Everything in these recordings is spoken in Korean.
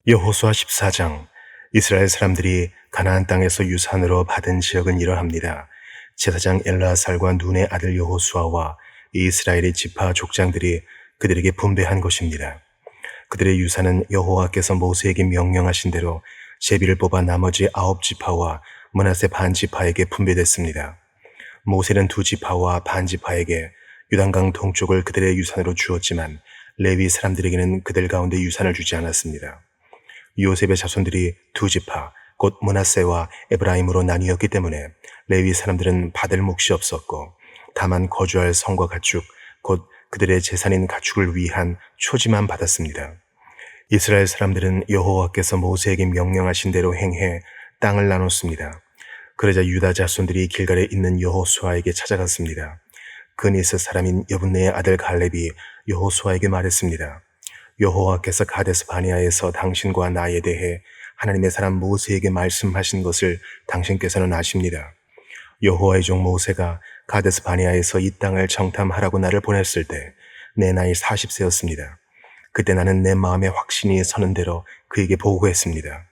여호수아 14장. 이스라엘 사람들이 가나안 땅에서 유산으로 받은 지역은 이러합니다. 제사장 엘르아살과 눈의 아들 여호수아와 이스라엘의 지파 족장들이 그들에게 분배한 것입니다. 그들의 유산은 여호와께서 모세에게 명령하신 대로 제비를 뽑아 나머지 9지파와 므낫세 반지파에게 분배됐습니다. 모세는 2지파와 반지파에게 요단강 동쪽을 그들의 유산으로 주었지만 레위 사람들에게는 그들 가운데 유산을 주지 않았습니다. 요셉의 자손들이 2지파, 곧 므낫세와 에브라임으로 나뉘었기 때문에 레위 사람들은 받을 몫이 없었고, 다만 거주할 성과 가축, 곧 그들의 재산인 가축을 위한 초지만 받았습니다. 이스라엘 사람들은 여호와께서 모세에게 명령하신 대로 행해 땅을 나눴습니다. 그러자 유다 자손들이 길갈에 있는 여호수아에게 찾아갔습니다. 그니스 사람인 여분네의 아들 갈렙이 여호수아에게 말했습니다. 여호와께서 가데스 바네아에서 당신과 나에 대해 하나님의 사람 모세에게 말씀하신 것을 당신께서는 아십니다. 여호와의 종 모세가 가데스 바네아에서 이 땅을 정탐하라고 나를 보냈을 때 내 나이 40세였습니다. 그때 나는 내 마음에 확신이 서는 대로 그에게 보고했습니다.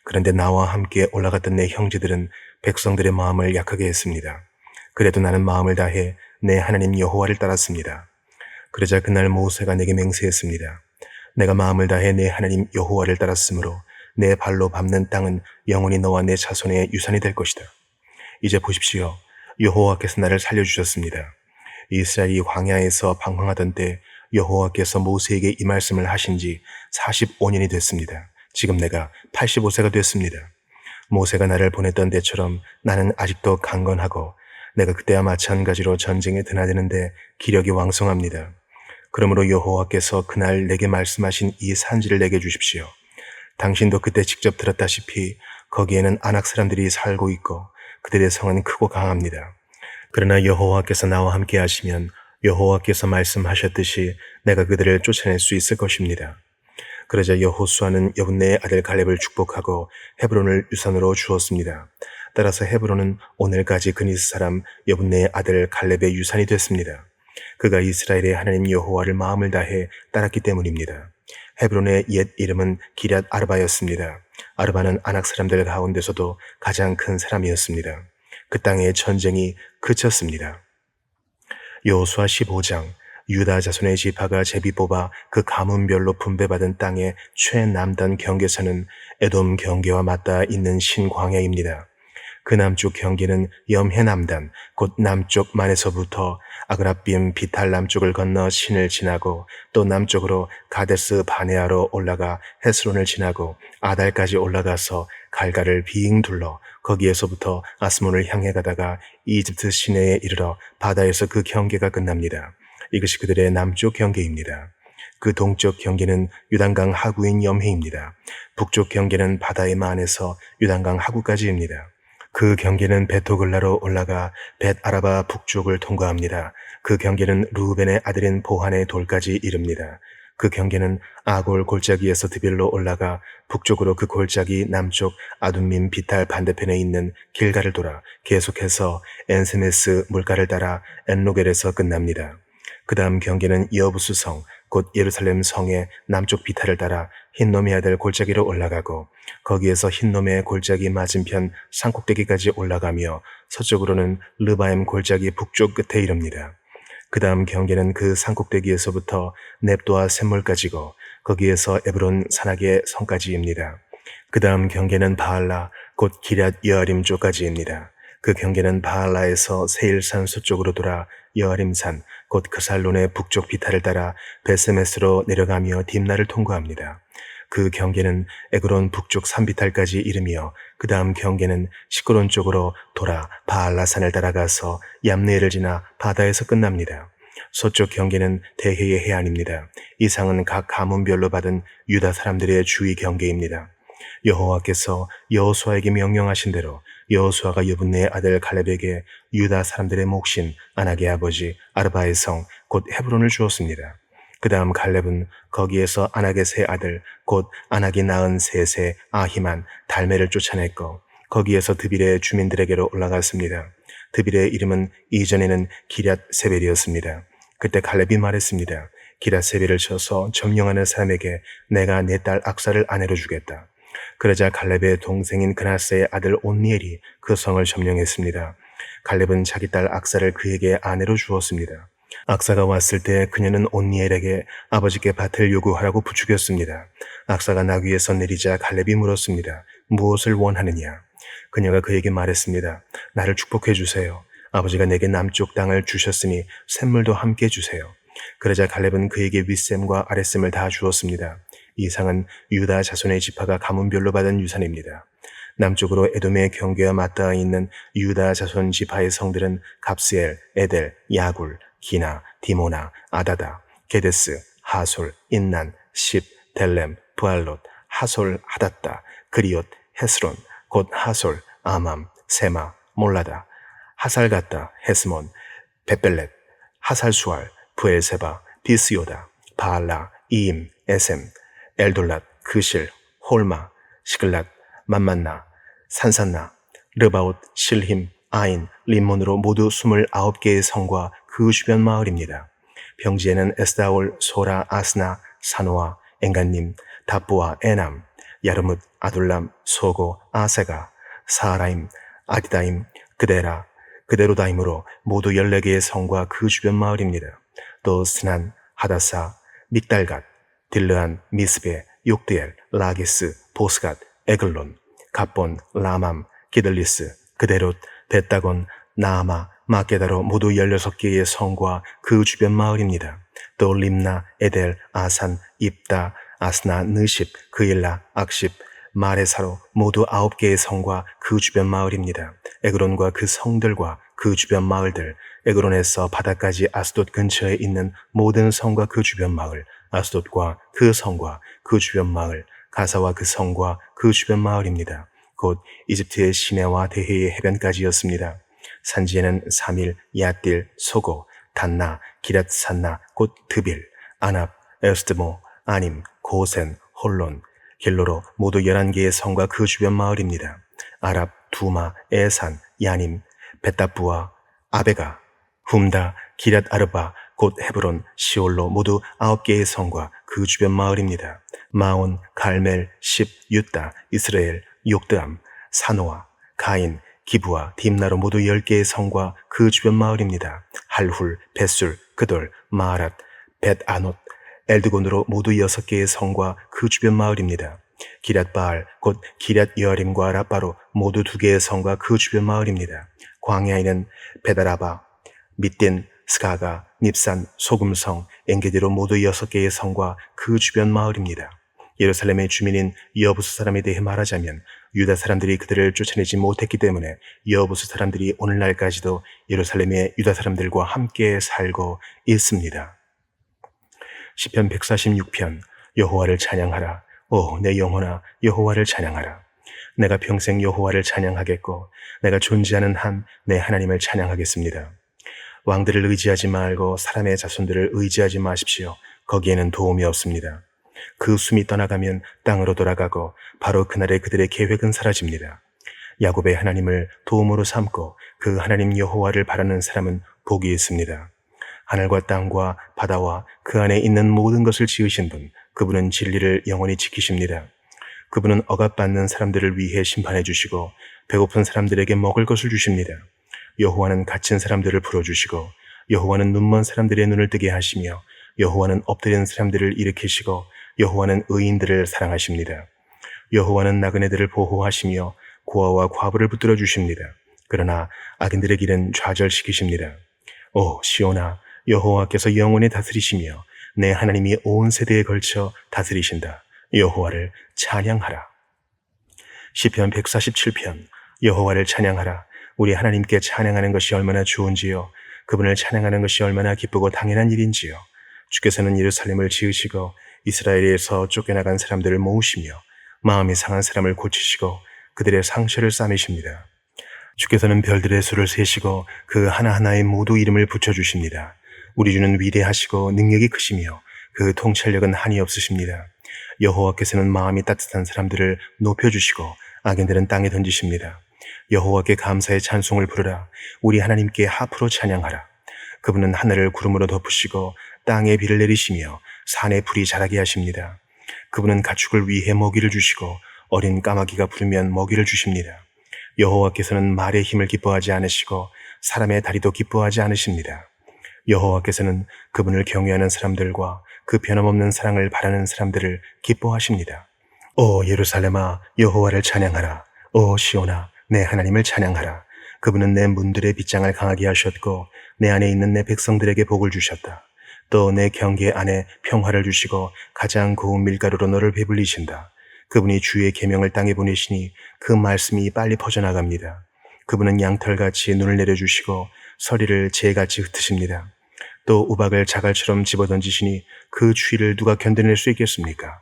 그런데 나와 함께 올라갔던 내 형제들은 백성들의 마음을 약하게 했습니다. 그래도 나는 마음을 다해 내 하나님 여호와를 따랐습니다. 그러자 그날 모세가 내게 맹세했습니다. 내가 마음을 다해 내 하나님 여호와를 따랐으므로 내 발로 밟는 땅은 영원히 너와 내 자손의 유산이 될 것이다. 이제 보십시오. 여호와께서 나를 살려주셨습니다. 이스라엘이 광야에서 방황하던 때 여호와께서 모세에게 이 말씀을 하신 지 45년이 됐습니다. 지금 내가 85세가 됐습니다. 모세가 나를 보냈던 때처럼 나는 아직도 강건하고 내가 그때와 마찬가지로 전쟁에 드나드는데 기력이 왕성합니다. 그러므로 여호와께서 그날 내게 말씀하신 이 산지를 내게 주십시오. 당신도 그때 직접 들었다시피 거기에는 아낙 사람들이 살고 있고 그들의 성은 크고 강합니다. 그러나 여호와께서 나와 함께 하시면 여호와께서 말씀하셨듯이 내가 그들을 쫓아낼 수 있을 것입니다. 그러자 여호수아는 여분네의 아들 갈렙을 축복하고 헤브론을 유산으로 주었습니다. 따라서 헤브론은 오늘까지 그니스 사람 여분네의 아들 갈렙의 유산이 됐습니다. 그가 이스라엘의 하나님 여호와를 마음을 다해 따랐기 때문입니다. 헤브론의 옛 이름은 기럇 아르바였습니다. 아르바는 아낙 사람들 가운데서도 가장 큰 사람이었습니다. 그 땅의 전쟁이 그쳤습니다. 여호수아 15장. 유다 자손의 지파가 제비 뽑아 그 가문별로 분배받은 땅의 최남단 경계선은 에돔 경계와 맞닿아 있는 신광야입니다. 그 남쪽 경계는 염해남단, 곧 남쪽 만에서부터 아그라빔 비탈 남쪽을 건너 신을 지나고 또 남쪽으로 가데스 바네아로 올라가 헤스론을 지나고 아달까지 올라가서 갈갈을 빙 둘러 거기에서부터 아스몬을 향해 가다가 이집트 시내에 이르러 바다에서 그 경계가 끝납니다. 이것이 그들의 남쪽 경계입니다. 그 동쪽 경계는 요단강 하구인 염해입니다. 북쪽 경계는 바다의 만에서 요단강 하구까지입니다. 그 경계는 베토글라로 올라가 벳 아라바 북쪽을 통과합니다. 그 경계는 루벤의 아들인 보한의 돌까지 이릅니다. 그 경계는 아골 골짜기에서 드빌로 올라가 북쪽으로 그 골짜기 남쪽 아둠민 비탈 반대편에 있는 길가를 돌아 계속해서 엔세메스 물가를 따라 엔로겔에서 끝납니다. 그 다음 경계는 여부수 성, 곧 예루살렘 성의 남쪽 비탈을 따라 흰놈의 아들 골짜기로 올라가고 거기에서 흰놈의 골짜기 맞은편 산꼭대기까지 올라가며 서쪽으로는 르바임 골짜기 북쪽 끝에 이릅니다. 그 다음 경계는 그 산꼭대기에서부터 넵도아 샘물까지고 거기에서 에브론 산악의 성까지입니다. 그 다음 경계는 바알라, 곧 기럇 여아림 쪽까지입니다. 그 경계는 바알라에서 세일산 서쪽으로 돌아 여아림산, 곧 그살론의 북쪽 비탈을 따라 베스메스로 내려가며 딥나를 통과합니다. 그 경계는 에그론 북쪽 산비탈까지 이르며 그 다음 경계는 시크론 쪽으로 돌아 바알라산을 따라가서 얌네를 지나 바다에서 끝납니다. 서쪽 경계는 대해의 해안입니다. 이상은 각 가문별로 받은 유다 사람들의 주의 경계입니다. 여호와께서 여호수아에게 명령하신 대로 여호수아가 여분네의 아들 갈렙에게 유다 사람들의 몫인 아낙의 아버지 아르바의 성 곧 헤브론을 주었습니다. 그 다음 갈렙은 거기에서 아낙의 세 아들 곧 아낙이 낳은 셋의 아히만 달메를 쫓아냈고 거기에서 드빌의 주민들에게로 올라갔습니다. 드빌의 이름은 이전에는 기럇 세벨이었습니다. 그때 갈렙이 말했습니다. 기랏세비를 쳐서 점령하는 사람에게 내가 내 딸 악사를 아내로 주겠다. 그러자 갈렙의 동생인 그나스의 아들 온니엘이 그 성을 점령했습니다. 갈렙은 자기 딸 악사를 그에게 아내로 주었습니다. 악사가 왔을 때 그녀는 온니엘에게 아버지께 밭을 요구하라고 부추겼습니다. 악사가 나귀에서 내리자 갈렙이 물었습니다. 무엇을 원하느냐? 그녀가 그에게 말했습니다. 나를 축복해 주세요. 아버지가 내게 남쪽 땅을 주셨으니 샘물도 함께 주세요. 그러자 갈렙은 그에게 윗샘과 아랫샘을 다 주었습니다. 이 상은 유다 자손의 지파가 가문별로 받은 유산입니다. 남쪽으로 에돔의 경계와 맞닿아 있는 유다 자손 지파의 성들은 갑스엘, 에델, 야굴, 기나, 디모나, 아다다, 게데스, 하솔, 인난, 십, 델렘, 부알롯, 하솔, 하닷다, 그리옷, 헤스론, 곧 하솔, 아맘, 세마, 몰라다, 하살갔다, 헤스몬, 베벨렛, 하살수알, 부엘세바, 비스요다, 바알라, 이임, 에셈, 엘돌랏, 그실, 홀마, 시글랏, 만만나, 산산나, 르바웃, 실힘, 아인, 림몬으로 모두 29개의 성과 그 주변 마을입니다. 평지에는 에스다올, 소라, 아스나, 사노아, 엥간님, 답부와 에남, 야르뭇, 아둘람, 소고, 아세가, 사라임, 아디다임, 그데라, 그데로다임으로 모두 14개의 성과 그 주변 마을입니다. 또 스난, 하다사, 믹달갓, 딜르안, 미스베, 욕드엘, 라기스, 보스갓, 에글론, 갑본, 라맘, 기들리스, 그데롯, 베다곤, 나아마, 마게다로 모두 16개의 성과 그 주변 마을입니다. 또 림나, 에델, 아산, 입다, 아스나, 느십, 그일라, 악십, 마레사로 모두 9개의 성과 그 주변 마을입니다. 에그론과 그 성들과 그 주변 마을들, 에그론에서 바다까지 아스돗 근처에 있는 모든 성과 그 주변 마을, 아스돗과 그 성과 그 주변 마을, 가사와 그 성과 그 주변 마을입니다. 곧 이집트의 시내와 대해의 해변까지였습니다. 산지에는 사밀, 야딜, 소고, 단나, 기랏산나, 곧 드빌, 아납, 에스드모, 아님, 고센, 홀론, 길로로 모두 11개의 성과 그 주변 마을입니다. 아랍, 두마, 에산, 야님, 베타부와 아베가, 훔다, 기랏 아르바, 곧 헤브론, 시올로 모두 9개의 성과 그 주변 마을입니다. 마온, 갈멜, 십, 유다, 이스라엘, 욕드암, 사노아, 가인, 기부와 딥나로 모두 10개의 성과 그 주변 마을입니다. 할훌, 벳술, 그돌, 마하랏, 벳아노트, 엘드곤으로 모두 6개의 성과 그 주변 마을입니다. 기랏바알, 곧 기랏여림과 라빠로 모두 2개의 성과 그 주변 마을입니다. 광야에는 베다라바, 밑딘, 스가가, 닙산, 소금성, 엔게디로 모두 6개의 성과 그 주변 마을입니다. 예루살렘의 주민인 여부수 사람에 대해 말하자면 유다 사람들이 그들을 쫓아내지 못했기 때문에 여부수 사람들이 오늘날까지도 예루살렘의 유다 사람들과 함께 살고 있습니다. 시편 146편 여호와를 찬양하라. 오, 내 영혼아 여호와를 찬양하라. 내가 평생 여호와를 찬양하겠고 내가 존재하는 한 내 하나님을 찬양하겠습니다. 왕들을 의지하지 말고 사람의 자손들을 의지하지 마십시오. 거기에는 도움이 없습니다. 그 숨이 떠나가면 땅으로 돌아가고 바로 그날에 그들의 계획은 사라집니다. 야곱의 하나님을 도움으로 삼고 그 하나님 여호와를 바라는 사람은 복이 있습니다. 하늘과 땅과 바다와 그 안에 있는 모든 것을 지으신 분, 그분은 진리를 영원히 지키십니다. 그분은 억압받는 사람들을 위해 심판해 주시고 배고픈 사람들에게 먹을 것을 주십니다. 여호와는 갇힌 사람들을 풀어주시고 여호와는 눈먼 사람들의 눈을 뜨게 하시며 여호와는 엎드린 사람들을 일으키시고 여호와는 의인들을 사랑하십니다. 여호와는 나그네들을 보호하시며 고아와 과부를 붙들어 주십니다. 그러나 악인들의 길은 좌절시키십니다. 오 시온아, 여호와께서 영원히 다스리시며 내 하나님이 온 세대에 걸쳐 다스리신다. 여호와를 찬양하라. 시편 147편 여호와를 찬양하라. 우리 하나님께 찬양하는 것이 얼마나 좋은지요. 그분을 찬양하는 것이 얼마나 기쁘고 당연한 일인지요. 주께서는 예루살렘을 지으시고 이스라엘에서 쫓겨나간 사람들을 모으시며 마음이 상한 사람을 고치시고 그들의 상처를 싸매십니다. 주께서는 별들의 수를 세시고 그 하나하나에 모두 이름을 붙여주십니다. 우리 주는 위대하시고 능력이 크시며 그 통찰력은 한이 없으십니다. 여호와께서는 마음이 따뜻한 사람들을 높여주시고 악인들은 땅에 던지십니다. 여호와께 감사의 찬송을 부르라. 우리 하나님께 하프로 찬양하라. 그분은 하늘을 구름으로 덮으시고 땅에 비를 내리시며 산에 풀이 자라게 하십니다. 그분은 가축을 위해 먹이를 주시고 어린 까마귀가 부르면 먹이를 주십니다. 여호와께서는 말의 힘을 기뻐하지 않으시고 사람의 다리도 기뻐하지 않으십니다. 여호와께서는 그분을 경외하는 사람들과 그 변함없는 사랑을 바라는 사람들을 기뻐하십니다. 오 예루살렘아, 여호와를 찬양하라. 오 시온아, 내 하나님을 찬양하라. 그분은 내 문들의 빗장을 강하게 하셨고 내 안에 있는 내 백성들에게 복을 주셨다. 또 내 경계 안에 평화를 주시고 가장 고운 밀가루로 너를 배불리신다. 그분이 주의 계명을 땅에 보내시니 그 말씀이 빨리 퍼져나갑니다. 그분은 양털같이 눈을 내려주시고 서리를 재같이 흩으십니다. 또 우박을 자갈처럼 집어던지시니 그 추위를 누가 견뎌낼 수 있겠습니까?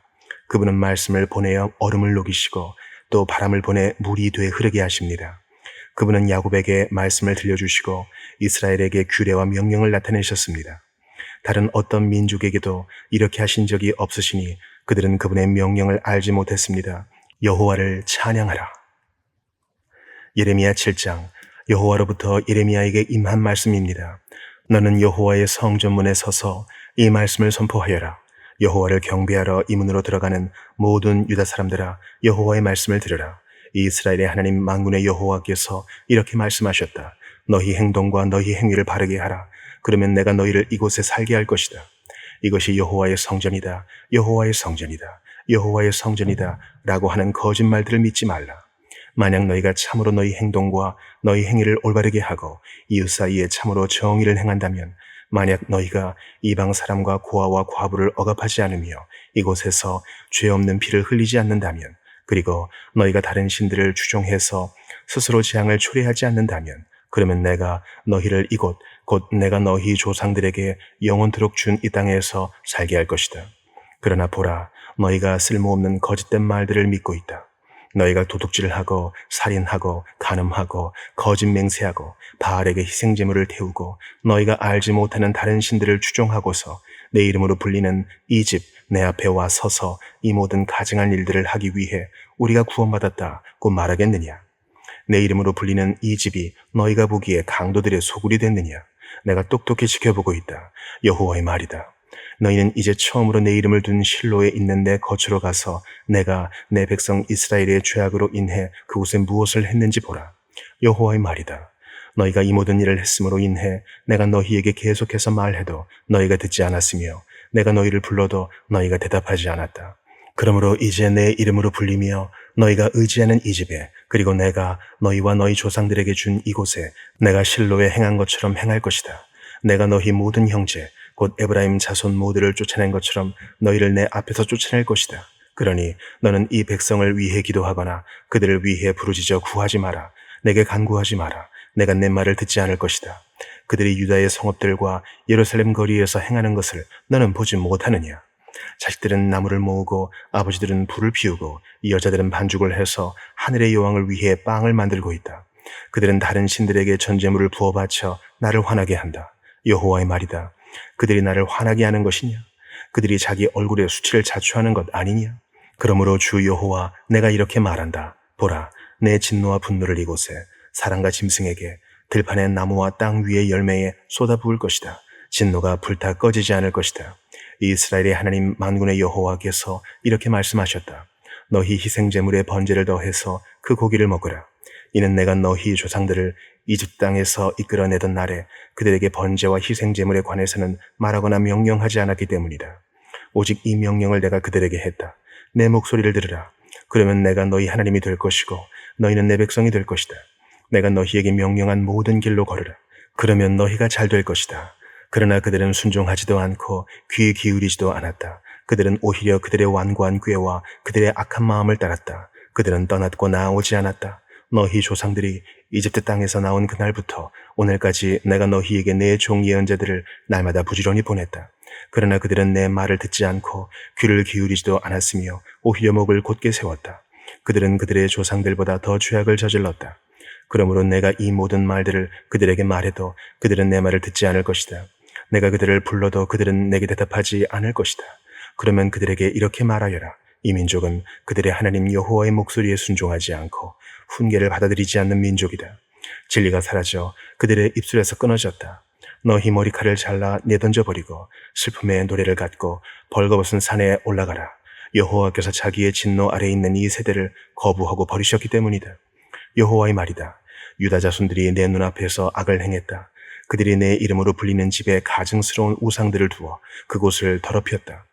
그분은 말씀을 보내어 얼음을 녹이시고 또 바람을 보내 물이 돼 흐르게 하십니다. 그분은 야곱에게 말씀을 들려주시고 이스라엘에게 규례와 명령을 나타내셨습니다. 다른 어떤 민족에게도 이렇게 하신 적이 없으시니 그들은 그분의 명령을 알지 못했습니다. 여호와를 찬양하라. 예레미야 7장, 여호와로부터 예레미야에게 임한 말씀입니다. 너는 여호와의 성전문에 서서 이 말씀을 선포하여라. 여호와를 경배하러 이 문으로 들어가는 모든 유다 사람들아, 여호와의 말씀을 들으라. 이스라엘의 하나님 만군의 여호와께서 이렇게 말씀하셨다. 너희 행동과 너희 행위를 바르게 하라. 그러면 내가 너희를 이곳에 살게 할 것이다. 이것이 여호와의 성전이다. 여호와의 성전이다. 여호와의 성전이다. 라고 하는 거짓말들을 믿지 말라. 만약 너희가 참으로 너희 행동과 너희 행위를 올바르게 하고 이웃 사이에 참으로 정의를 행한다면, 만약 너희가 이방 사람과 고아와 과부를 억압하지 않으며 이곳에서 죄 없는 피를 흘리지 않는다면, 그리고 너희가 다른 신들을 추종해서 스스로 재앙을 초래하지 않는다면, 그러면 내가 너희를 이곳 곧 내가 너희 조상들에게 영원토록 준 이 땅에서 살게 할 것이다. 그러나 보라, 너희가 쓸모없는 거짓된 말들을 믿고 있다. 너희가 도둑질하고 살인하고 간음하고 거짓 맹세하고 바알에게 희생제물을 태우고 너희가 알지 못하는 다른 신들을 추종하고서 내 이름으로 불리는 이 집 내 앞에 와 서서 이 모든 가증한 일들을 하기 위해 우리가 구원받았다고 말하겠느냐? 내 이름으로 불리는 이 집이 너희가 보기에 강도들의 소굴이 됐느냐? 내가 똑똑히 지켜보고 있다. 여호와의 말이다. 너희는 이제 처음으로 내 이름을 둔 실로에 있는 내 거처로 가서 내가 내 백성 이스라엘의 죄악으로 인해 그곳에 무엇을 했는지 보라. 여호와의 말이다. 너희가 이 모든 일을 했음으로 인해 내가 너희에게 계속해서 말해도 너희가 듣지 않았으며 내가 너희를 불러도 너희가 대답하지 않았다. 그러므로 이제 내 이름으로 불리며 너희가 의지하는 이 집에, 그리고 내가 너희와 너희 조상들에게 준 이곳에 내가 실로에 행한 것처럼 행할 것이다. 내가 너희 모든 형제 곧 에브라임 자손 모두를 쫓아낸 것처럼 너희를 내 앞에서 쫓아낼 것이다. 그러니 너는 이 백성을 위해 기도하거나 그들을 위해 부르짖어 구하지 마라. 내게 간구하지 마라. 내가 내 말을 듣지 않을 것이다. 그들이 유다의 성읍들과 예루살렘 거리에서 행하는 것을 너는 보지 못하느냐? 자식들은 나무를 모으고 아버지들은 불을 피우고 이 여자들은 반죽을 해서 하늘의 여왕을 위해 빵을 만들고 있다. 그들은 다른 신들에게 전제물을 부어 바쳐 나를 화나게 한다. 여호와의 말이다. 그들이 나를 화나게 하는 것이냐? 그들이 자기 얼굴에 수치를 자초하는 것 아니냐? 그러므로 주 여호와, 내가 이렇게 말한다. 보라, 내 진노와 분노를 이곳에 사람과 짐승에게 들판의 나무와 땅 위의 열매에 쏟아부을 것이다. 진노가 불타 꺼지지 않을 것이다. 이스라엘의 하나님 만군의 여호와께서 이렇게 말씀하셨다. 너희 희생제물에 번제를 더해서 그 고기를 먹으라. 이는 내가 너희 조상들을 이집 땅에서 이끌어내던 날에 그들에게 번제와 희생제물에 관해서는 말하거나 명령하지 않았기 때문이다. 오직 이 명령을 내가 그들에게 했다. 내 목소리를 들으라. 그러면 내가 너희 하나님이 될 것이고 너희는 내 백성이 될 것이다. 내가 너희에게 명령한 모든 길로 걸으라. 그러면 너희가 잘 될 것이다. 그러나 그들은 순종하지도 않고 귀 기울이지도 않았다. 그들은 오히려 그들의 완고한 꾀와 그들의 악한 마음을 따랐다. 그들은 떠났고 나오지 않았다. 너희 조상들이 이집트 땅에서 나온 그날부터 오늘까지 내가 너희에게 내 종 예언자들을 날마다 부지런히 보냈다. 그러나 그들은 내 말을 듣지 않고 귀를 기울이지도 않았으며 오히려 목을 곧게 세웠다. 그들은 그들의 조상들보다 더 죄악을 저질렀다. 그러므로 내가 이 모든 말들을 그들에게 말해도 그들은 내 말을 듣지 않을 것이다. 내가 그들을 불러도 그들은 내게 대답하지 않을 것이다. 그러면 그들에게 이렇게 말하여라. 이 민족은 그들의 하나님 여호와의 목소리에 순종하지 않고 훈계를 받아들이지 않는 민족이다. 진리가 사라져 그들의 입술에서 끊어졌다. 너희 머리칼을 잘라 내던져버리고 슬픔의 노래를 갖고 벌거벗은 산에 올라가라. 여호와께서 자기의 진노 아래 있는 이 세대를 거부하고 버리셨기 때문이다. 여호와의 말이다. 유다 자손들이 내 눈앞에서 악을 행했다. 그들이 내 이름으로 불리는 집에 가증스러운 우상들을 두어 그곳을 더럽혔다.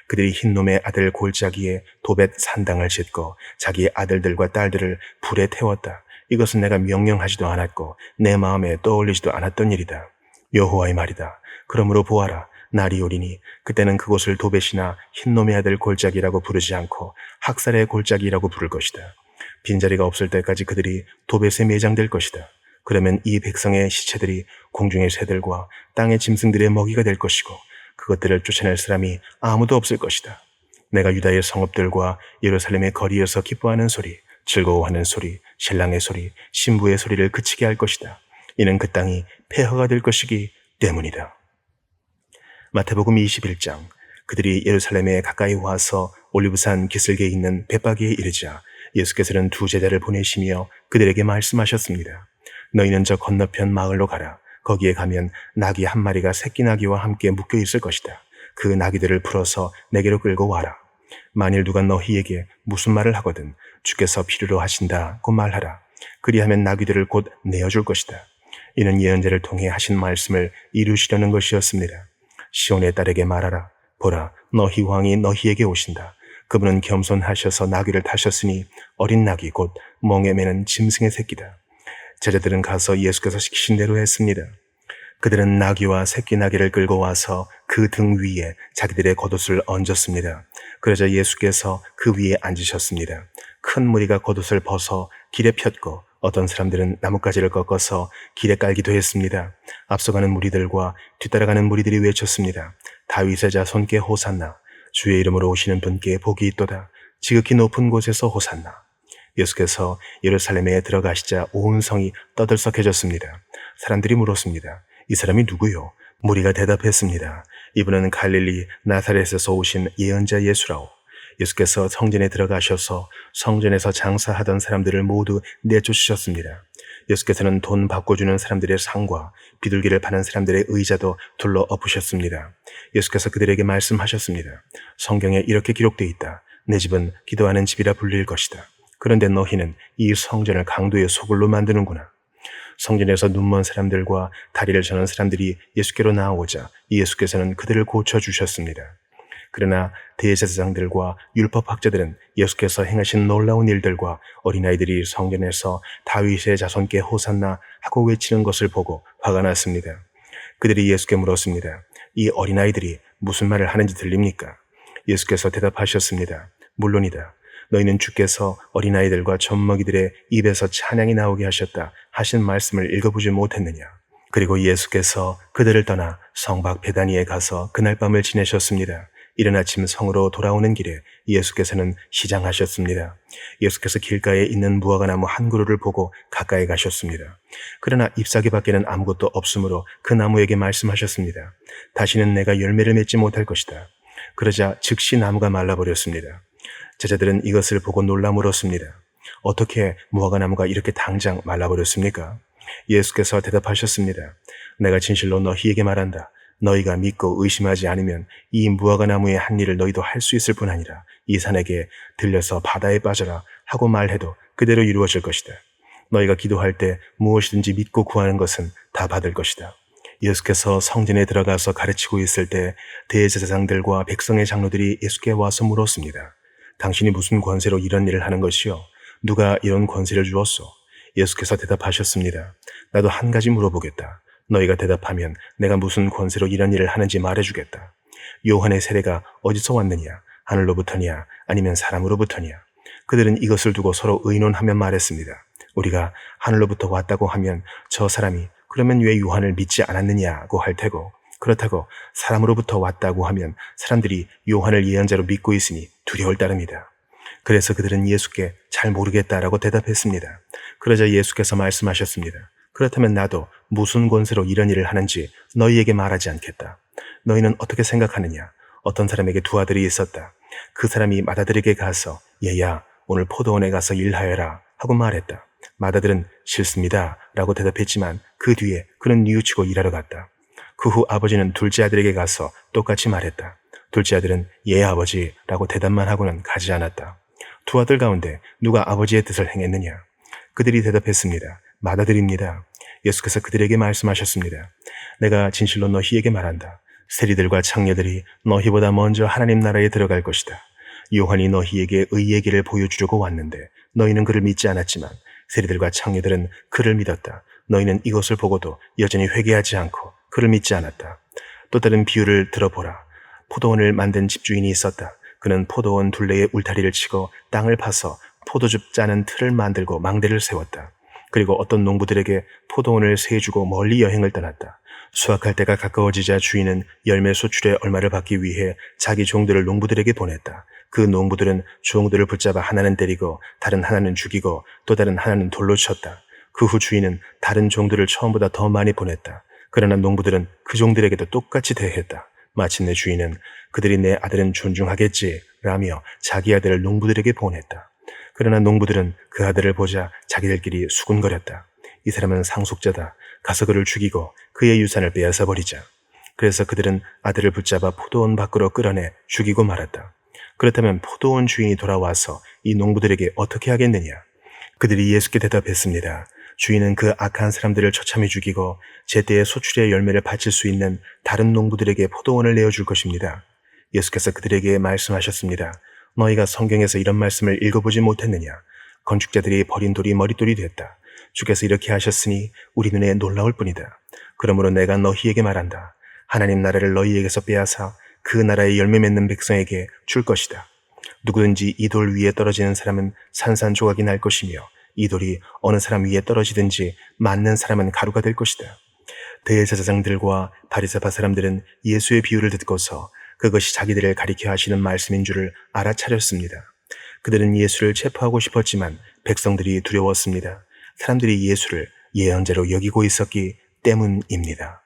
그들이 흰놈의 아들 골짜기에 도벳 산당을 짓고 자기의 아들들과 딸들을 불에 태웠다. 이것은 내가 명령하지도 않았고 내 마음에 떠올리지도 않았던 일이다. 여호와의 말이다. 그러므로 보아라. 날이 오리니 그때는 그곳을 도벳이나 흰놈의 아들 골짜기라고 부르지 않고 학살의 골짜기라고 부를 것이다. 빈자리가 없을 때까지 그들이 도벳에 매장될 것이다. 그러면 이 백성의 시체들이 공중의 새들과 땅의 짐승들의 먹이가 될 것이고 그것들을 쫓아낼 사람이 아무도 없을 것이다. 내가 유다의 성읍들과 예루살렘의 거리에서 기뻐하는 소리, 즐거워하는 소리, 신랑의 소리, 신부의 소리를 그치게 할 것이다. 이는 그 땅이 폐허가 될 것이기 때문이다. 마태복음 21장. 그들이 예루살렘에 가까이 와서 올리브산 기슭에 있는 벳바기에 이르자 예수께서는 두 제자를 보내시며 그들에게 말씀하셨습니다. 너희는 저 건너편 마을로 가라. 거기에 가면 나귀 한 마리가 새끼 나귀와 함께 묶여 있을 것이다. 그 나귀들을 풀어서 내게로 끌고 와라. 만일 누가 너희에게 무슨 말을 하거든 주께서 필요로 하신다고 말하라. 그리하면 나귀들을 곧 내어줄 것이다. 이는 예언자를 통해 하신 말씀을 이루시려는 것이었습니다. 시온의 딸에게 말하라. 보라, 너희 왕이 너희에게 오신다. 그분은 겸손하셔서 나귀를 타셨으니 어린 나귀 곧 멍에 매는 짐승의 새끼다. 제자들은 가서 예수께서 시키신 대로 했습니다. 그들은 나귀와 새끼 나귀를 끌고 와서 그 등 위에 자기들의 겉옷을 얹었습니다. 그러자 예수께서 그 위에 앉으셨습니다. 큰 무리가 겉옷을 벗어 길에 폈고 어떤 사람들은 나뭇가지를 꺾어서 길에 깔기도 했습니다. 앞서가는 무리들과 뒤따라가는 무리들이 외쳤습니다. 다윗의 자손께 호산나, 주의 이름으로 오시는 분께 복이 있도다. 지극히 높은 곳에서 호산나. 예수께서 예루살렘에 들어가시자 온 성이 떠들썩해졌습니다. 사람들이 물었습니다. 이 사람이 누구요? 무리가 대답했습니다. 이분은 갈릴리 나사렛에서 오신 예언자 예수라오. 예수께서 성전에 들어가셔서 성전에서 장사하던 사람들을 모두 내쫓으셨습니다. 예수께서는 돈 바꿔주는 사람들의 상과 비둘기를 파는 사람들의 의자도 둘러 엎으셨습니다. 예수께서 그들에게 말씀하셨습니다. 성경에 이렇게 기록되어 있다. 내 집은 기도하는 집이라 불릴 것이다. 그런데 너희는 이 성전을 강도의 소굴로 만드는구나. 성전에서 눈먼 사람들과 다리를 저는 사람들이 예수께로 나오자 예수께서는 그들을 고쳐주셨습니다. 그러나 대제사장들과 율법학자들은 예수께서 행하신 놀라운 일들과 어린아이들이 성전에서 다윗의 자손께 호산나 하고 외치는 것을 보고 화가 났습니다. 그들이 예수께 물었습니다. 이 어린아이들이 무슨 말을 하는지 들립니까? 예수께서 대답하셨습니다. 물론이다. 너희는 주께서 어린아이들과 젖먹이들의 입에서 찬양이 나오게 하셨다 하신 말씀을 읽어보지 못했느냐? 그리고 예수께서 그들을 떠나 성 밖 베다니에 가서 그날 밤을 지내셨습니다. 이른 아침 성으로 돌아오는 길에 예수께서는 시장하셨습니다. 예수께서 길가에 있는 무화과나무 한 그루를 보고 가까이 가셨습니다. 그러나 잎사귀 밖에는 아무것도 없으므로 그 나무에게 말씀하셨습니다. 다시는 내가 열매를 맺지 못할 것이다. 그러자 즉시 나무가 말라버렸습니다. 제자들은 이것을 보고 놀라 물었습니다. 어떻게 무화과나무가 이렇게 당장 말라버렸습니까? 예수께서 대답하셨습니다. 내가 진실로 너희에게 말한다. 너희가 믿고 의심하지 않으면 이 무화과나무의 한 일을 너희도 할 수 있을 뿐 아니라 이 산에게 들려서 바다에 빠져라 하고 말해도 그대로 이루어질 것이다. 너희가 기도할 때 무엇이든지 믿고 구하는 것은 다 받을 것이다. 예수께서 성전에 들어가서 가르치고 있을 때 대제사장들과 백성의 장로들이 예수께 와서 물었습니다. 당신이 무슨 권세로 이런 일을 하는 것이요? 누가 이런 권세를 주었소? 예수께서 대답하셨습니다. 나도 한 가지 물어보겠다. 너희가 대답하면 내가 무슨 권세로 이런 일을 하는지 말해주겠다. 요한의 세례가 어디서 왔느냐? 하늘로부터냐? 아니면 사람으로부터냐? 그들은 이것을 두고 서로 의논하며 말했습니다. 우리가 하늘로부터 왔다고 하면 저 사람이 그러면 왜 요한을 믿지 않았느냐고 할 테고, 그렇다고 사람으로부터 왔다고 하면 사람들이 요한을 예언자로 믿고 있으니 두려울 따름이다. 그래서 그들은 예수께 잘 모르겠다라고 대답했습니다. 그러자 예수께서 말씀하셨습니다. 그렇다면 나도 무슨 권세로 이런 일을 하는지 너희에게 말하지 않겠다. 너희는 어떻게 생각하느냐? 어떤 사람에게 두 아들이 있었다. 그 사람이 맏아들에게 가서 얘야 오늘 포도원에 가서 일하여라 하고 말했다. 맏아들은 싫습니다 라고 대답했지만 그 뒤에 그는 뉘우치고 일하러 갔다. 그 후 아버지는 둘째 아들에게 가서 똑같이 말했다. 둘째 아들은 예 아버지라고 대답만 하고는 가지 않았다. 두 아들 가운데 누가 아버지의 뜻을 행했느냐? 그들이 대답했습니다. 맏아들입니다. 예수께서 그들에게 말씀하셨습니다. 내가 진실로 너희에게 말한다. 세리들과 창녀들이 너희보다 먼저 하나님 나라에 들어갈 것이다. 요한이 너희에게 의의 길을 보여주려고 왔는데 너희는 그를 믿지 않았지만 세리들과 창녀들은 그를 믿었다. 너희는 이것을 보고도 여전히 회개하지 않고 그를 믿지 않았다. 또 다른 비유를 들어보라. 포도원을 만든 집주인이 있었다. 그는 포도원 둘레에 울타리를 치고 땅을 파서 포도즙 짜는 틀을 만들고 망대를 세웠다. 그리고 어떤 농부들에게 포도원을 세주고 멀리 여행을 떠났다. 수확할 때가 가까워지자 주인은 열매 소출의 얼마를 받기 위해 자기 종들을 농부들에게 보냈다. 그 농부들은 종들을 붙잡아 하나는 때리고 다른 하나는 죽이고 또 다른 하나는 돌로 쳤다. 그 후 주인은 다른 종들을 처음보다 더 많이 보냈다. 그러나 농부들은 그 종들에게도 똑같이 대했다. 마침내 주인은 그들이 내 아들은 존중하겠지 라며 자기 아들을 농부들에게 보냈다. 그러나 농부들은 그 아들을 보자 자기들끼리 수군거렸다. 이 사람은 상속자다. 가서 그를 죽이고 그의 유산을 빼앗아 버리자. 그래서 그들은 아들을 붙잡아 포도원 밖으로 끌어내 죽이고 말았다. 그렇다면 포도원 주인이 돌아와서 이 농부들에게 어떻게 하겠느냐? 그들이 예수께 대답했습니다. 주인은 그 악한 사람들을 처참히 죽이고 제때에 소출의 열매를 바칠 수 있는 다른 농부들에게 포도원을 내어줄 것입니다. 예수께서 그들에게 말씀하셨습니다. 너희가 성경에서 이런 말씀을 읽어보지 못했느냐? 건축자들이 버린 돌이 머릿돌이 됐다. 주께서 이렇게 하셨으니 우리 눈에 놀라울 뿐이다. 그러므로 내가 너희에게 말한다. 하나님 나라를 너희에게서 빼앗아 그 나라의 열매 맺는 백성에게 줄 것이다. 누구든지 이 돌 위에 떨어지는 사람은 산산조각이 날 것이며 이 돌이 어느 사람 위에 떨어지든지 맞는 사람은 가루가 될 것이다. 대제사장들과 바리새파 사람들은 예수의 비유를 듣고서 그것이 자기들을 가리켜 하시는 말씀인 줄을 알아차렸습니다. 그들은 예수를 체포하고 싶었지만 백성들이 두려웠습니다. 사람들이 예수를 예언자로 여기고 있었기 때문입니다.